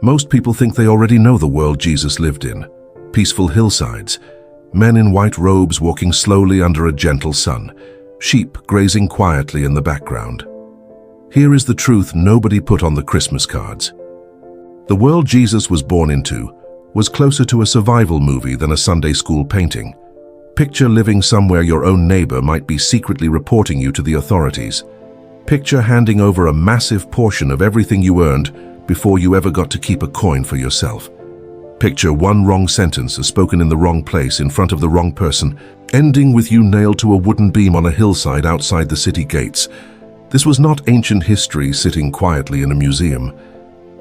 Most people think they already know the world Jesus lived in. Peaceful hillsides, men in white robes walking slowly under a gentle sun, sheep grazing quietly in the background. Here is the truth nobody put on the Christmas cards. The world Jesus was born into was closer to a survival movie than a Sunday school painting. Picture living somewhere your own neighbor might be secretly reporting you to the authorities. Picture handing over a massive portion of everything you earned before you ever got to keep a coin for yourself. Picture one wrong sentence spoken in the wrong place in front of the wrong person, ending with you nailed to a wooden beam on a hillside outside the city gates. This was not ancient history sitting quietly in a museum.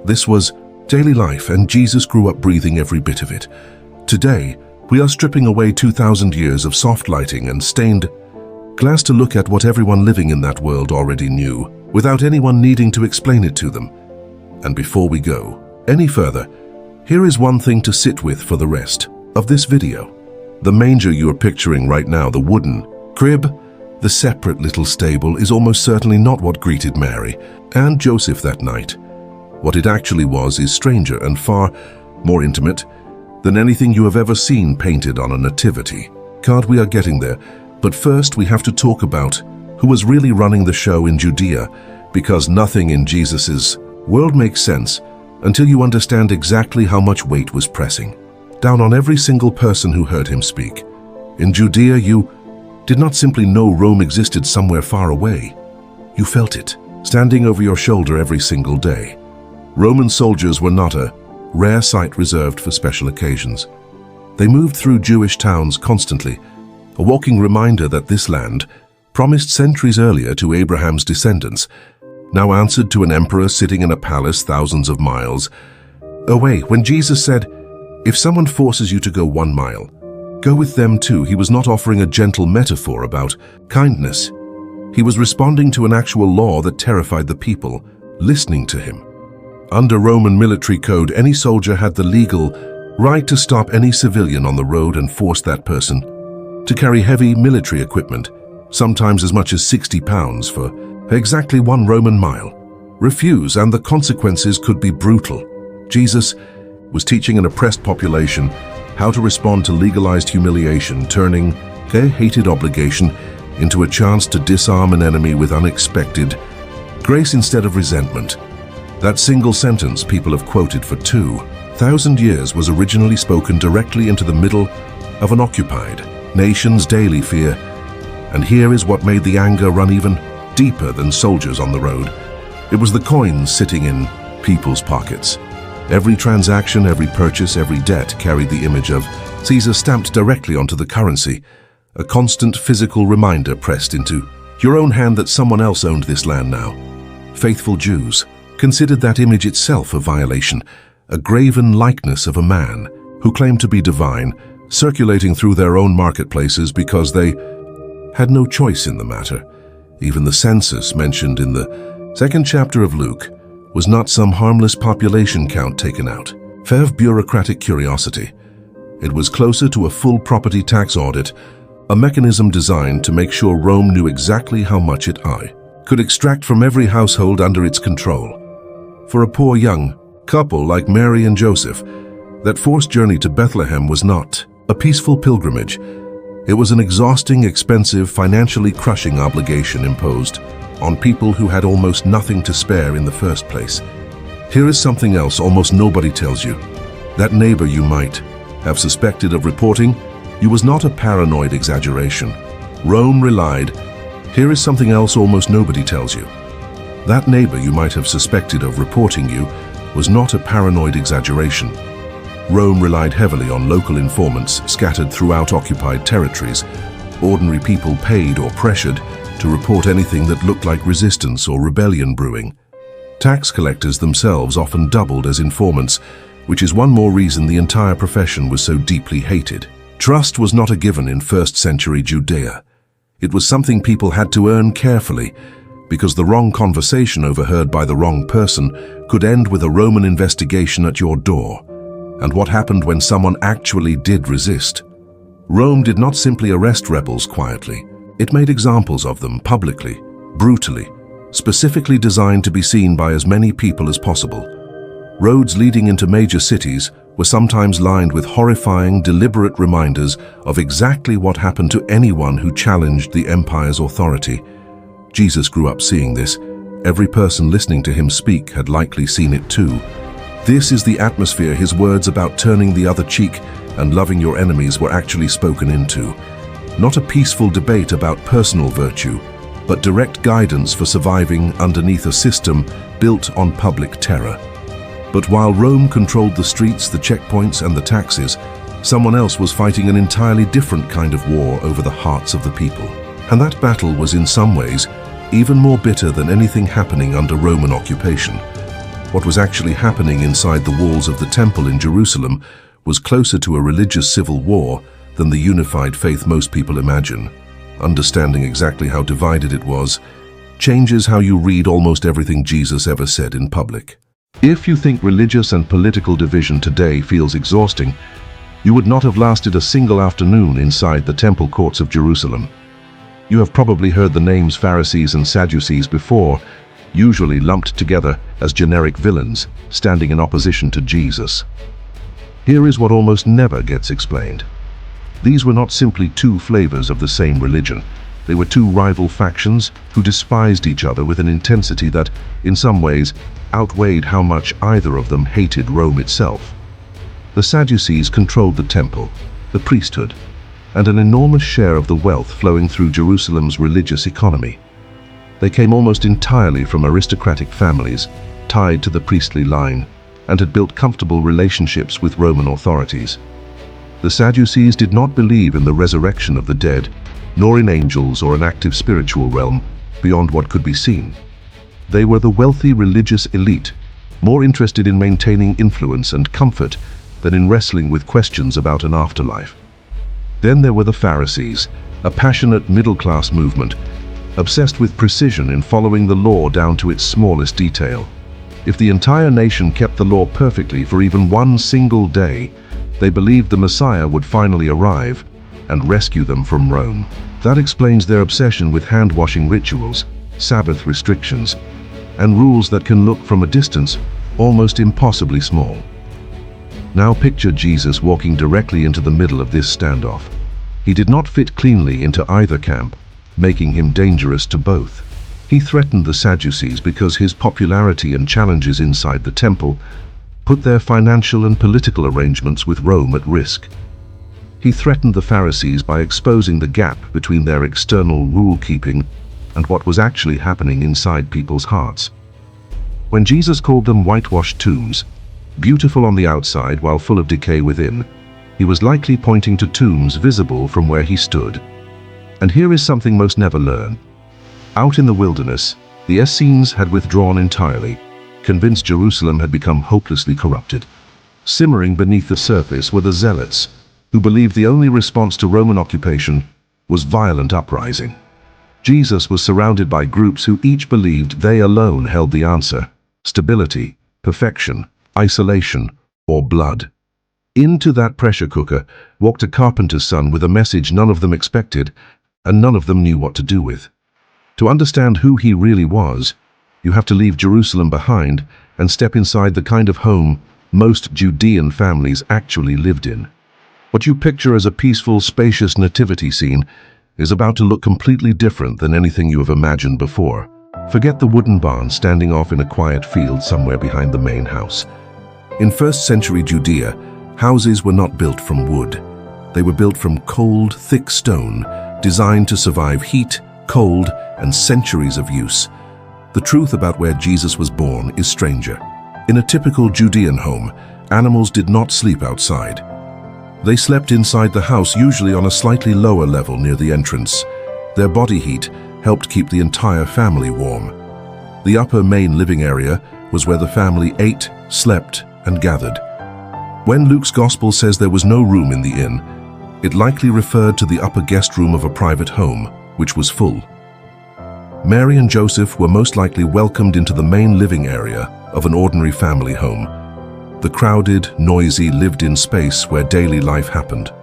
This was daily life, and Jesus grew up breathing every bit of it. Today, we are stripping away 2,000 years of soft lighting and stained glass to look at what everyone living in that world already knew, without anyone needing to explain it to them. And before we go any further, here is one thing to sit with for the rest of this video. The manger you are picturing right now, the wooden crib, the separate little stable, is almost certainly not what greeted Mary and Joseph that night. What it actually was is stranger and far more intimate than anything you have ever seen painted on a nativity card. We are getting there, but first we have to talk about who was really running the show in Judea, because nothing in Jesus's world makes sense until you understand exactly how much weight was pressing down on every single person who heard him speak. In Judea, you did not simply know Rome existed somewhere far away. You felt it, standing over your shoulder every single day. Roman soldiers were not a rare sight reserved for special occasions. They moved through Jewish towns constantly, a walking reminder that this land, promised centuries earlier to Abraham's descendants, now answered to an emperor sitting in a palace thousands of miles away. When Jesus said, "If someone forces you to go 1 mile, go with them too," he was not offering a gentle metaphor about kindness. He was responding to an actual law that terrified the people listening to him. Under Roman military code, any soldier had the legal right to stop any civilian on the road and force that person to carry heavy military equipment, sometimes as much as 60 pounds for exactly 1 Roman mile. Refuse, and the consequences could be brutal. Jesus was teaching an oppressed population how to respond to legalized humiliation, turning their hated obligation into a chance to disarm an enemy with unexpected grace instead of resentment. That single sentence people have quoted for 2,000 years was originally spoken directly into the middle of an occupied nation's daily fear. And here is what made the anger run even deeper than soldiers on the road. It was the coins sitting in people's pockets. Every transaction, every purchase, every debt carried the image of Caesar stamped directly onto the currency, a constant physical reminder pressed into your own hand that someone else owned this land now. Faithful Jews considered that image itself a violation, a graven likeness of a man who claimed to be divine, circulating through their own marketplaces because they had no choice in the matter. Even the census mentioned in the 2nd chapter of Luke was not some harmless population count taken out of bureaucratic curiosity. It was closer to a full property tax audit, a mechanism designed to make sure Rome knew exactly how much it could extract from every household under its control. For a poor young couple like Mary and Joseph, that forced journey to Bethlehem was not a peaceful pilgrimage. It was an exhausting, expensive, financially crushing obligation imposed on people who had almost nothing to spare in the first place. Here is something else almost nobody tells you. That neighbor you might have suspected of reporting you was not a paranoid exaggeration. Rome relied. Here is something else almost nobody tells you. That neighbor you might have suspected of reporting you was not a paranoid exaggeration. Rome relied heavily on local informants scattered throughout occupied territories. Ordinary people paid or pressured to report anything that looked like resistance or rebellion brewing. Tax collectors themselves often doubled as informants, which is one more reason the entire profession was so deeply hated. Trust was not a given in 1st century Judea. It was something people had to earn carefully, because the wrong conversation overheard by the wrong person could end with a Roman investigation at your door. And what happened when someone actually did resist? Rome did not simply arrest rebels quietly. It made examples of them publicly, brutally, specifically designed to be seen by as many people as possible. Roads leading into major cities were sometimes lined with horrifying, deliberate reminders of exactly what happened to anyone who challenged the empire's authority. Jesus grew up seeing this. Every person listening to him speak had likely seen it too. This is the atmosphere his words about turning the other cheek and loving your enemies were actually spoken into. Not a peaceful debate about personal virtue, but direct guidance for surviving underneath a system built on public terror. But while Rome controlled the streets, the checkpoints, and the taxes, someone else was fighting an entirely different kind of war over the hearts of the people. And that battle was in some ways even more bitter than anything happening under Roman occupation. What was actually happening inside the walls of the temple in Jerusalem was closer to a religious civil war than the unified faith most people imagine. Understanding exactly how divided it was changes how you read almost everything Jesus ever said in public. If you think religious and political division today feels exhausting, you would not have lasted a single afternoon inside the temple courts of Jerusalem. You have probably heard the names Pharisees and Sadducees before, usually lumped together as generic villains standing in opposition to Jesus. Here is what almost never gets explained. These were not simply two flavors of the same religion. They were two rival factions who despised each other with an intensity that, in some ways, outweighed how much either of them hated Rome itself. The Sadducees controlled the temple, the priesthood, and an enormous share of the wealth flowing through Jerusalem's religious economy. They came almost entirely from aristocratic families, tied to the priestly line, and had built comfortable relationships with Roman authorities. The Sadducees did not believe in the resurrection of the dead, nor in angels or an active spiritual realm beyond what could be seen. They were the wealthy religious elite, more interested in maintaining influence and comfort than in wrestling with questions about an afterlife. Then there were the Pharisees, a passionate middle-class movement, obsessed with precision in following the law down to its smallest detail. If the entire nation kept the law perfectly for even one single day, they believed the Messiah would finally arrive and rescue them from Rome. That explains their obsession with hand-washing rituals, Sabbath restrictions, and rules that can look from a distance almost impossibly small. Now picture Jesus walking directly into the middle of this standoff. He did not fit cleanly into either camp, making him dangerous to both. He threatened the Sadducees because his popularity and challenges inside the temple put their financial and political arrangements with Rome at risk. He threatened the Pharisees by exposing the gap between their external rule-keeping and what was actually happening inside people's hearts. When Jesus called them whitewashed tombs, beautiful on the outside while full of decay within, he was likely pointing to tombs visible from where he stood. And here is something most never learn. Out in the wilderness, the Essenes had withdrawn entirely, convinced Jerusalem had become hopelessly corrupted. Simmering beneath the surface were the Zealots, who believed the only response to Roman occupation was violent uprising. Jesus was surrounded by groups who each believed they alone held the answer: stability, perfection, isolation, or blood. Into that pressure cooker walked a carpenter's son with a message none of them expected, and none of them knew what to do with. To understand who he really was, you have to leave Jerusalem behind and step inside the kind of home most Judean families actually lived in. What you picture as a peaceful, spacious nativity scene is about to look completely different than anything you have imagined before. Forget the wooden barn standing off in a quiet field somewhere behind the main house. In first-century Judea, houses were not built from wood. They were built from cold, thick stone, designed to survive heat, cold, and centuries of use. The truth about where Jesus was born is stranger. In a typical Judean home, animals did not sleep outside. They slept inside the house, usually on a slightly lower level near the entrance. Their body heat helped keep the entire family warm. The upper main living area was where the family ate, slept, and gathered. When Luke's gospel says there was no room in the inn, it likely referred to the upper guest room of a private home, which was full. Mary and Joseph were most likely welcomed into the main living area of an ordinary family home, the crowded, noisy, lived-in space where daily life happened.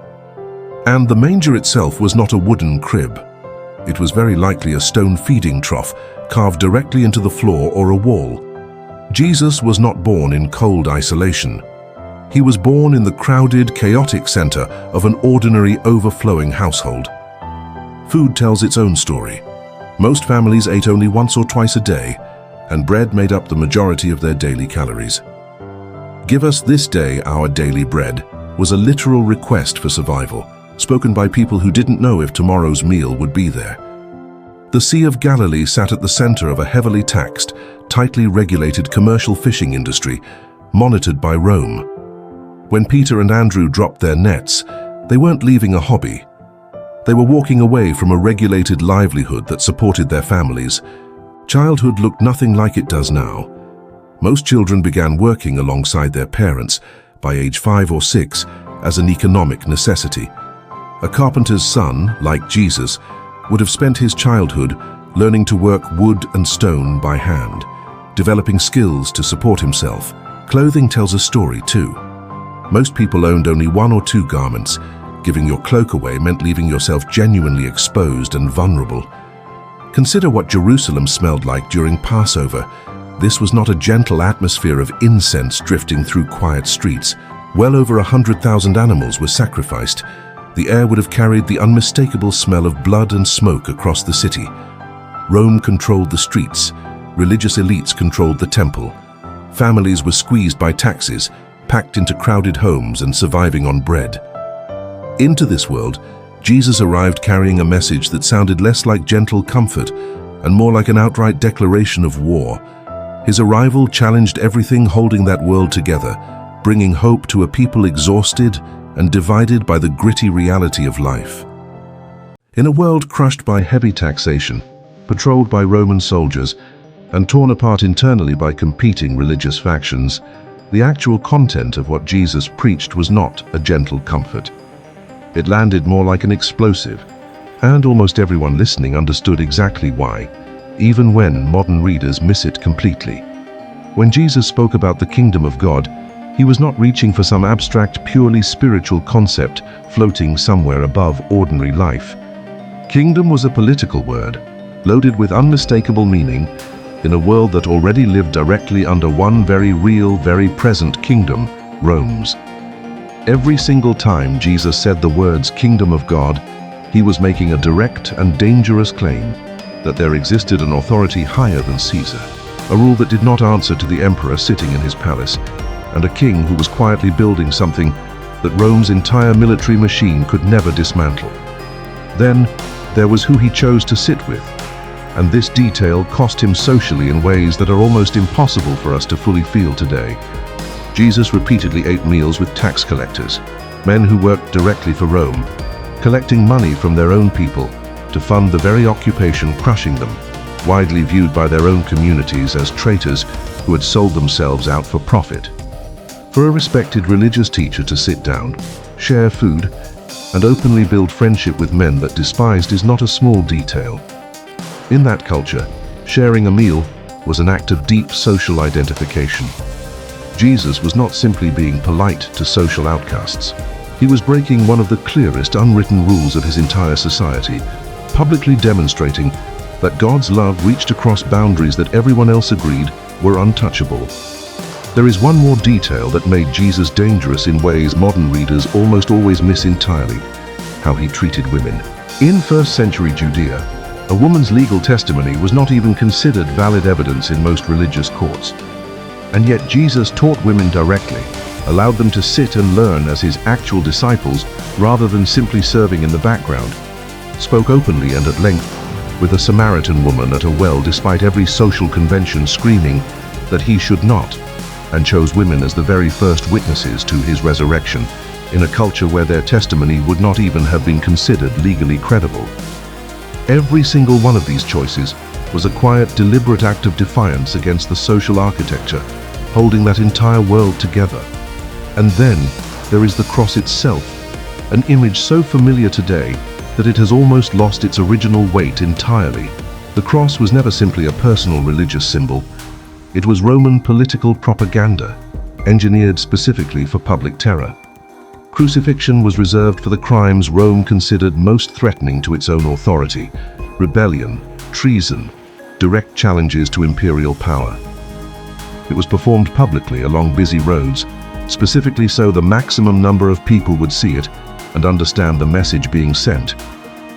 And the manger itself was not a wooden crib. It was very likely a stone feeding trough carved directly into the floor or a wall. Jesus was not born in cold isolation. He was born in the crowded, chaotic center of an ordinary, overflowing household. Food tells its own story. Most families ate only once or twice a day, and bread made up the majority of their daily calories. "Give us this day our daily bread" was a literal request for survival, spoken by people who didn't know if tomorrow's meal would be there. The Sea of Galilee sat at the center of a heavily taxed, tightly regulated commercial fishing industry, monitored by Rome. When Peter and Andrew dropped their nets, they weren't leaving a hobby. They were walking away from a regulated livelihood that supported their families. Childhood looked nothing like it does now. Most children began working alongside their parents by age 5 or 6 as an economic necessity. A carpenter's son, like Jesus, would have spent his childhood learning to work wood and stone by hand, developing skills to support himself. Clothing tells a story too. Most people owned only 1 or 2 garments. Giving your cloak away meant leaving yourself genuinely exposed and vulnerable. Consider what Jerusalem smelled like during Passover. This was not a gentle atmosphere of incense drifting through quiet streets. Well over 100,000 animals were sacrificed. The air would have carried the unmistakable smell of blood and smoke across the city. Rome controlled the streets. Religious elites controlled the temple. Families were squeezed by taxes, packed into crowded homes and surviving on bread. Into this world, Jesus arrived carrying a message that sounded less like gentle comfort and more like an outright declaration of war. His arrival challenged everything holding that world together, bringing hope to a people exhausted and divided by the gritty reality of life. In a world crushed by heavy taxation, patrolled by Roman soldiers, and torn apart internally by competing religious factions, the actual content of what Jesus preached was not a gentle comfort. It landed more like an explosive, and almost everyone listening understood exactly why, even when modern readers miss it completely. When Jesus spoke about the kingdom of God, he was not reaching for some abstract, purely spiritual concept floating somewhere above ordinary life. Kingdom was a political word, loaded with unmistakable meaning, in a world that already lived directly under one very real, very present kingdom, Rome's. Every single time Jesus said the words "Kingdom of God," he was making a direct and dangerous claim that there existed an authority higher than Caesar, a rule that did not answer to the emperor sitting in his palace, and a king who was quietly building something that Rome's entire military machine could never dismantle. Then, there was who he chose to sit with, and this detail cost him socially in ways that are almost impossible for us to fully feel today. Jesus repeatedly ate meals with tax collectors, men who worked directly for Rome, collecting money from their own people to fund the very occupation crushing them, widely viewed by their own communities as traitors who had sold themselves out for profit. For a respected religious teacher to sit down, share food, and openly build friendship with men that despised is not a small detail. In that culture, sharing a meal was an act of deep social identification. Jesus was not simply being polite to social outcasts. He was breaking one of the clearest unwritten rules of his entire society, publicly demonstrating that God's love reached across boundaries that everyone else agreed were untouchable. There is one more detail that made Jesus dangerous in ways modern readers almost always miss entirely: how he treated women. In first-century Judea, a woman's legal testimony was not even considered valid evidence in most religious courts. And yet Jesus taught women directly, allowed them to sit and learn as his actual disciples rather than simply serving in the background, spoke openly and at length with a Samaritan woman at a well despite every social convention screaming that he should not, and chose women as the very first witnesses to his resurrection in a culture where their testimony would not even have been considered legally credible. Every single one of these choices was a quiet, deliberate act of defiance against the social architecture holding that entire world together. And then there is the cross itself, an image so familiar today that it has almost lost its original weight entirely. The cross was never simply a personal religious symbol. It was Roman political propaganda, engineered specifically for public terror. Crucifixion was reserved for the crimes Rome considered most threatening to its own authority: rebellion, treason, direct challenges to imperial power. It was performed publicly along busy roads, specifically so the maximum number of people would see it and understand the message being sent.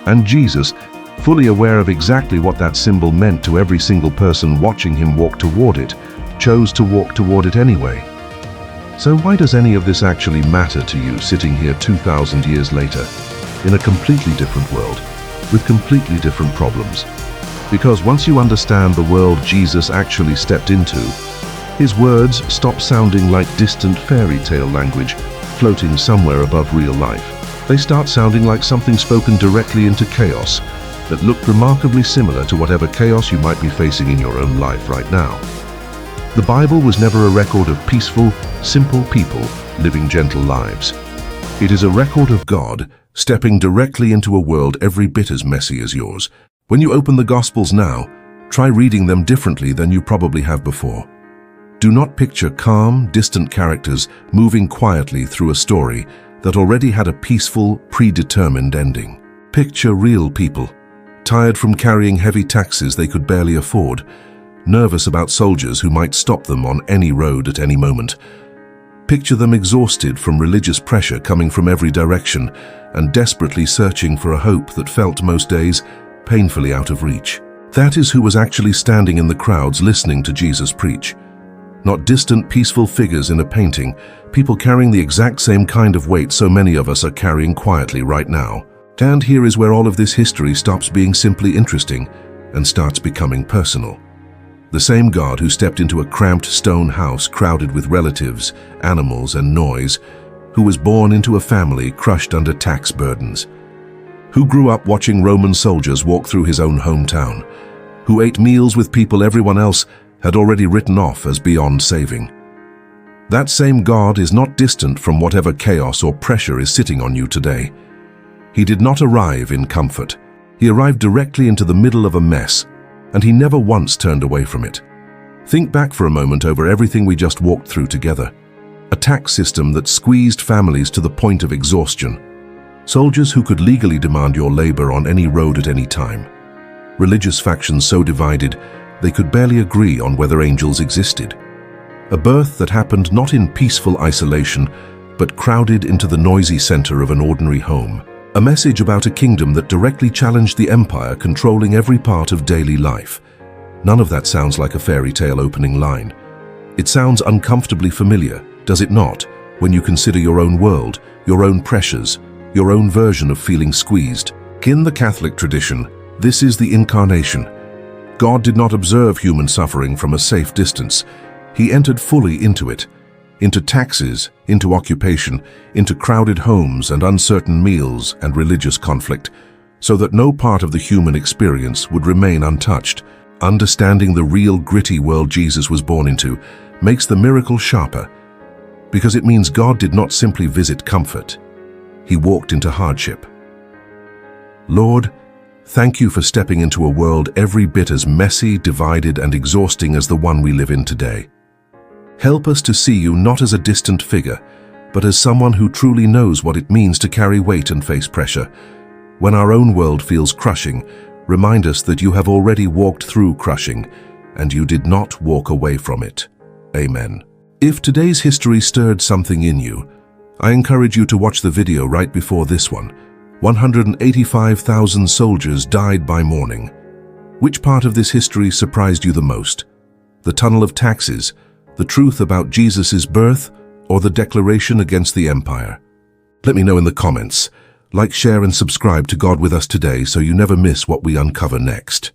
And Jesus, fully aware of exactly what that symbol meant to every single person watching him walk toward it, chose to walk toward it anyway. So why does any of this actually matter to you sitting here 2,000 years later, in a completely different world, with completely different problems? Because once you understand the world Jesus actually stepped into, his words stop sounding like distant fairy tale language floating somewhere above real life. They start sounding like something spoken directly into chaos that looked remarkably similar to whatever chaos you might be facing in your own life right now. The Bible was never a record of peaceful, simple people living gentle lives. It is a record of God stepping directly into a world every bit as messy as yours. When you open the Gospels now, try reading them differently than you probably have before. Do not picture calm, distant characters moving quietly through a story that already had a peaceful, predetermined ending. Picture real people, tired from carrying heavy taxes they could barely afford, nervous about soldiers who might stop them on any road at any moment. Picture them exhausted from religious pressure coming from every direction and desperately searching for a hope that felt most days painfully out of reach. That is who was actually standing in the crowds listening to Jesus preach. Not distant, peaceful figures in a painting, people carrying the exact same kind of weight so many of us are carrying quietly right now. And here is where all of this history stops being simply interesting and starts becoming personal. The same God who stepped into a cramped stone house crowded with relatives, animals, and noise, who was born into a family crushed under tax burdens, who grew up watching Roman soldiers walk through his own hometown, who ate meals with people everyone else had already written off as beyond saving. That same God is not distant from whatever chaos or pressure is sitting on you today. He did not arrive in comfort. He arrived directly into the middle of a mess, and he never once turned away from it. Think back for a moment over everything we just walked through together. A tax system that squeezed families to the point of exhaustion. Soldiers who could legally demand your labor on any road at any time. Religious factions so divided they could barely agree on whether angels existed. A birth that happened not in peaceful isolation, but crowded into the noisy center of an ordinary home. A message about a kingdom that directly challenged the empire controlling every part of daily life. None of that sounds like a fairy tale opening line. It sounds uncomfortably familiar, does it not, when you consider your own world, your own pressures, your own version of feeling squeezed? In the Catholic tradition, this is the incarnation. God did not observe human suffering from a safe distance. He entered fully into it, into taxes, into occupation, into crowded homes and uncertain meals and religious conflict, so that no part of the human experience would remain untouched. Understanding the real gritty world Jesus was born into makes the miracle sharper, because it means God did not simply visit comfort. He walked into hardship. Lord, thank you for stepping into a world every bit as messy, divided, and exhausting as the one we live in today. Help us to see you not as a distant figure, but as someone who truly knows what it means to carry weight and face pressure. When our own world feels crushing, remind us that you have already walked through crushing, and you did not walk away from it. Amen. If today's history stirred something in you, I encourage you to watch the video right before this one. 185,000 soldiers died by morning. Which part of this history surprised you the most? The tunnel of taxes, the truth about Jesus' birth, or the declaration against the empire? Let me know in the comments. Like, share, and subscribe to God With Us Today so you never miss what we uncover next.